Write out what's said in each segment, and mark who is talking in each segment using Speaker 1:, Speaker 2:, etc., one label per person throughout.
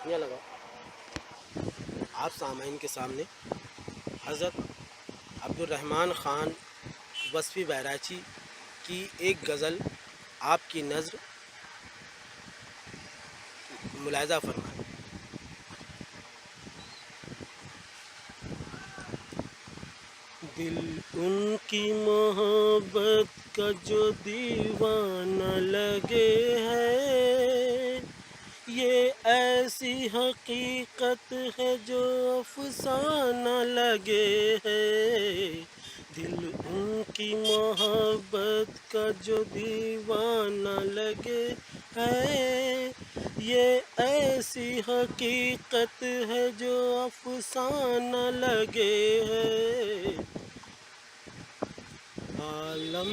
Speaker 1: یہ لگا آپ سامعین کے سامنے حضرت عبدالرحمن خان وصفی بہرائچی کی ایک غزل آپ کی نظر ملاحظہ فرمائیں۔ دل ان کی محبت کا جو دیوانہ لگے ہے، یہ ایسی حقیقت ہے جو افسانہ لگے ہے۔ دل ان کی محبت کا جو دیوانہ لگے ہے، یہ ایسی حقیقت ہے جو افسانہ لگے ہے۔ عالم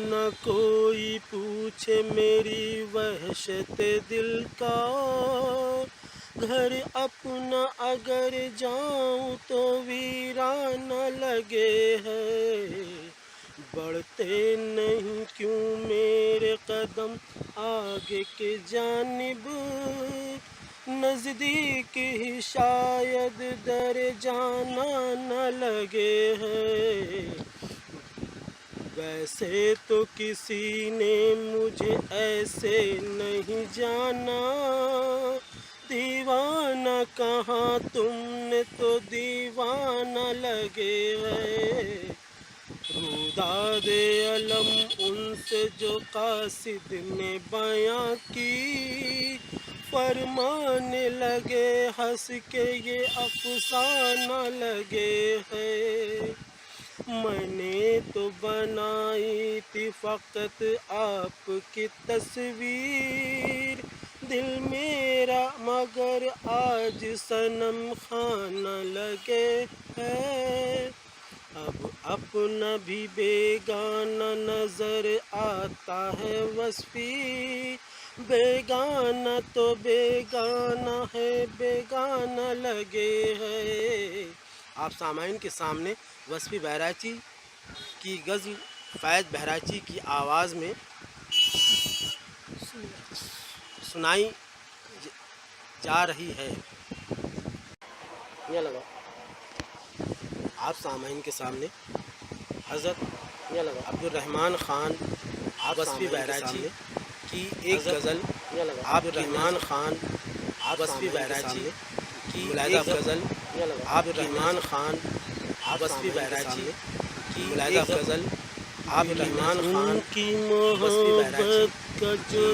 Speaker 1: نہ کوئی پوچھے میری وحشت دل کا، گھر اپنا اگر جاؤں تو ویرانہ لگے ہے۔ بڑھتے نہیں کیوں میرے قدم آگے کی جانب، نزدیک ہی شاید در جانا نہ لگے ہے۔ ویسے تو کسی نے مجھے ایسے نہیں جانا، دیوانہ کہاں تم نے تو دیوانہ لگے ہے۔ روداد علم ان سے جو قاصد نے بیاں کی، فرمانے لگے ہنس کے یہ افسانہ لگے ہے۔ میں نے تو بنائی تھی فقط آپ کی تصویر، دل میرا مگر آج صنم خانہ لگے ہے۔ اب اپنا بھی بیگانہ نظر آتا ہے وصفی، بیگانہ تو بیگانہ ہے، بیگانہ لگے ہے۔ آپ سامعین کے سامنے وصفی بہرائچی کی غزل فیض بہرائچی کی آواز میں سنائی جا رہی ہے۔ یہ لگا آپ سامعین کے سامنے حضرت عبدالرحمن خان وصفی بہرائچی کی ایک غزل عبدالرحمن خان وصفی بہرائچی کی ایک غزل عبدالرحمن خان وصفی بہرائچی کی ایک غزل عبدالرحمن خان کی محبت کا جو